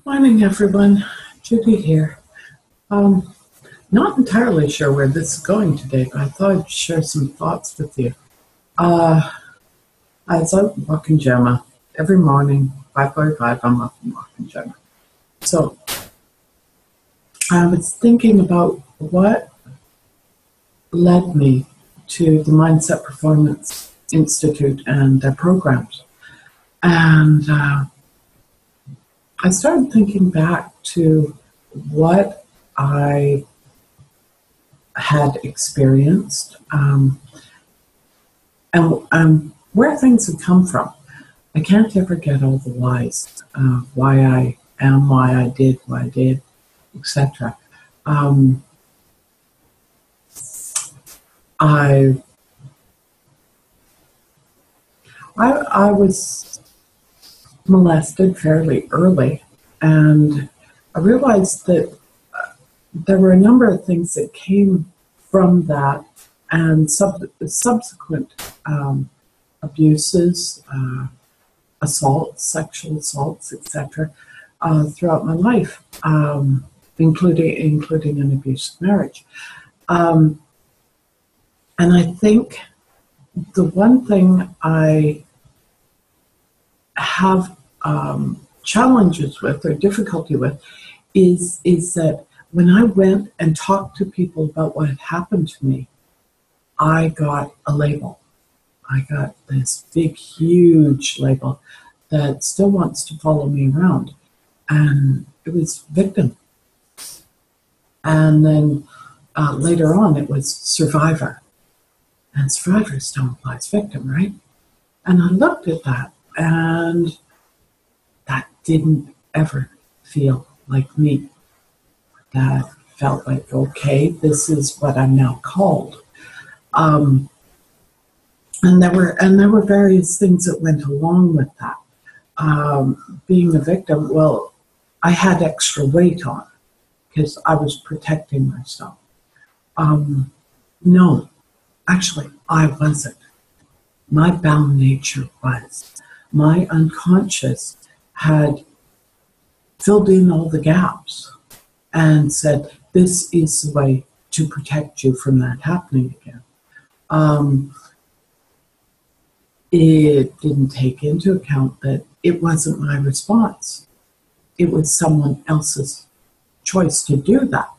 Morning, everyone. Judy here. Um, Not entirely sure where this is going today, but I thought I'd share some thoughts with you. Uh, I was out walking Gemma every morning, 5:45. I'm up and walking Gemma. So I was thinking about what led me to the Mindset Performance Institute and their programs, and I started thinking back to what I had experienced, and where things had come from. I can't ever get all the whys, why I am, why I did, etc. Um, I, I was molested fairly early, and I realized that there were a number of things that came from that, and subsequent abuses, assaults, sexual assaults, etc., throughout my life, including an abusive marriage. And I think the one thing I have challenges with or difficulty with is that when I went and talked to people about what had happened to me, I got a label. I got this big, huge label that still wants to follow me around. And it was victim. And then later on, it was survivor. And survivor still implies victim, right? And I looked at that, and that didn't ever feel like me. That felt like, okay, this is what I'm now called. And there were various things that went along with that. Being a victim, well, I had extra weight on because I was protecting myself. No, actually, I wasn't. My bound nature was. My unconscious had filled in all the gaps and said, this is the way to protect you from that happening again. It didn't take into account that it wasn't my response. It was someone else's choice to do that.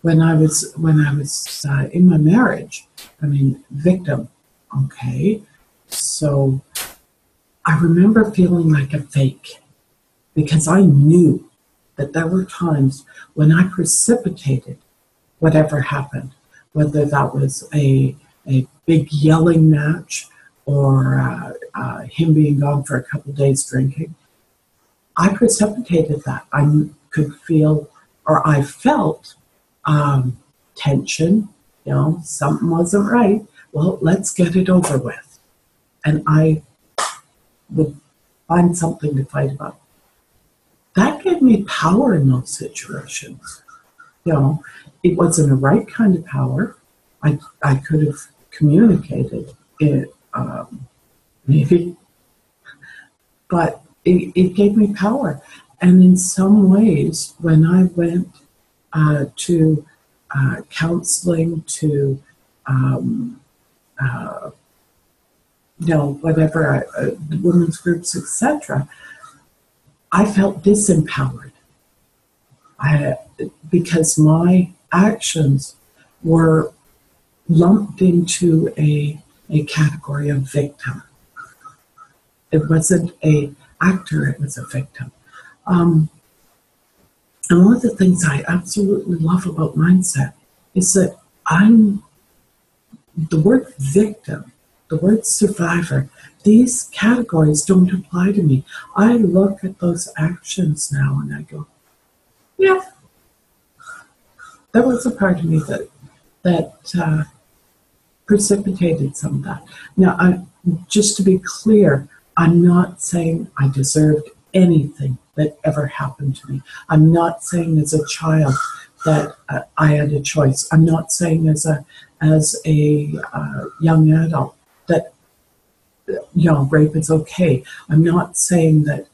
When I was in my marriage, victim. Okay, so I remember feeling like a fake because I knew that there were times when I precipitated whatever happened, whether that was a big yelling match or him being gone for a couple of days drinking. I precipitated that. I could feel, or I felt tension, something wasn't right. Well, let's get it over with. And I would find something to fight about. That gave me power in those situations. It wasn't a right kind of power. I could have communicated it, maybe, but it gave me power. And in some ways, when I went to counseling, to whatever, women's groups, etc., I felt disempowered because my actions were lumped into a category of victim. It wasn't an actor, it was a victim. And one of the things I absolutely love about mindset is that the word victim, the word survivor, these categories don't apply to me. I look at those actions now and I go, yeah, there was a part of me that precipitated some of that. Now, just to be clear, I'm not saying I deserved anything that ever happened to me. I'm not saying as a child that I had a choice. I'm not saying as a young adult that rape is okay. I'm not saying that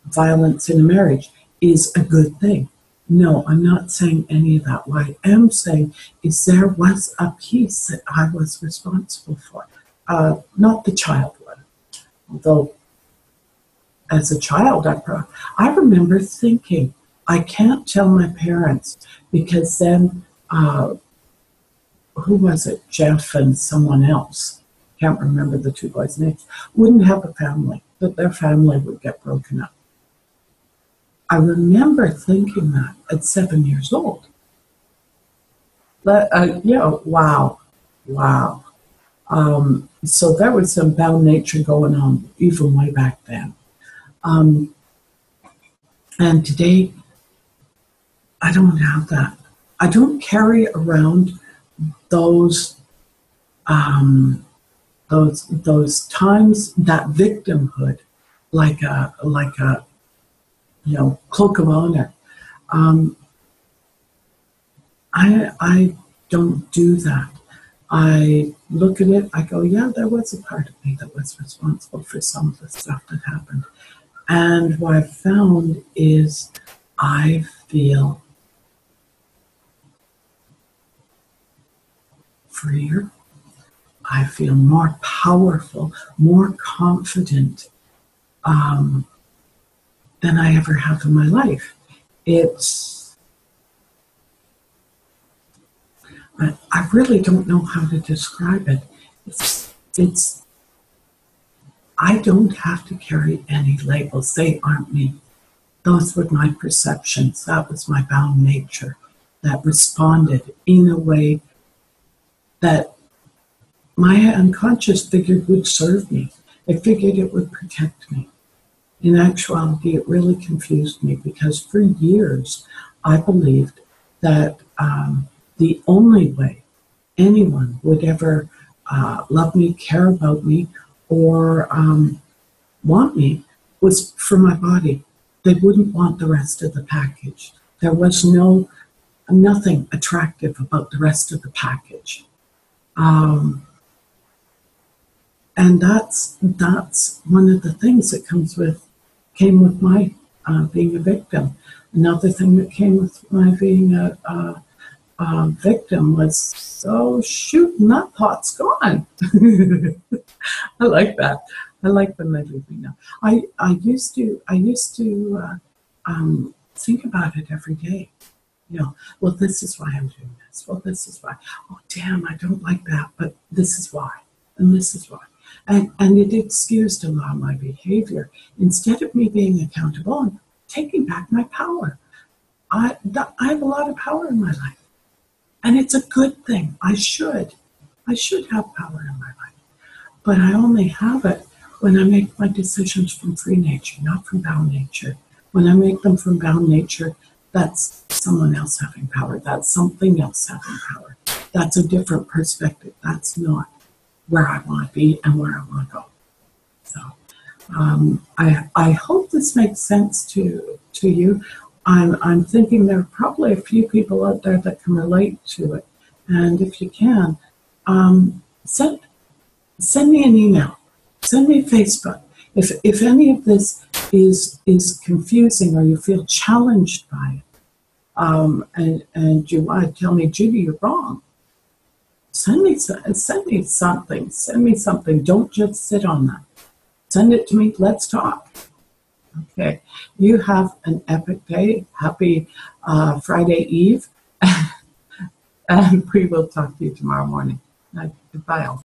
violence in a marriage is a good thing. No, I'm not saying any of that. What I am saying is there was a piece that I was responsible for. Not the child one, although as a child I remember thinking, I can't tell my parents because then, who was it, Jeff and someone else, can't remember the two boys' names, wouldn't have a family, that their family would get broken up. I remember thinking that at 7 years old. But, wow. So there was some bound nature going on even way back then. And today, I don't have that. I don't carry around those times, that victimhood, like a cloak of honor. I don't do that. I look at it, I go, yeah, there was a part of me that was responsible for some of the stuff that happened. And what I've found is I feel freer. I feel more powerful, more confident than I ever have in my life. I really don't know how to describe it. I don't have to carry any labels. They aren't me. Those were my perceptions. That was my bound nature that responded in a way that my unconscious figured would serve me. It figured it would protect me. In actuality, it really confused me because for years I believed that the only way anyone would ever love me, care about me, or want me was for my body. They wouldn't want the rest of the package. There was nothing attractive about the rest of the package. And that's one of the things that came with my being a victim. Another thing that came with my being a victim was, oh shoot, that thought's gone. I like that. I like when they leave me now. I used to think about it every day. Well, this is why I'm doing this. Well, this is why. Oh, damn, I don't like that, but this is why, and this is why. And it excused a lot of my behavior. Instead of me being accountable and taking back my power. I have a lot of power in my life. And it's a good thing. I should have power in my life. But I only have it when I make my decisions from free nature, not from bound nature. When I make them from bound nature, that's someone else having power. That's something else having power. That's a different perspective. That's not where I want to be and where I want to go. So I hope this makes sense to you. I'm thinking there are probably a few people out there that can relate to it. And if you can, send me an email. Send me a Facebook. If any of this is confusing or you feel challenged by it, and you want to tell me, Judy, you're wrong, send me something. Send me something. Don't just sit on that. Send it to me. Let's talk. Okay. You have an epic day. Happy Friday Eve. And we will talk to you tomorrow morning. Goodbye all.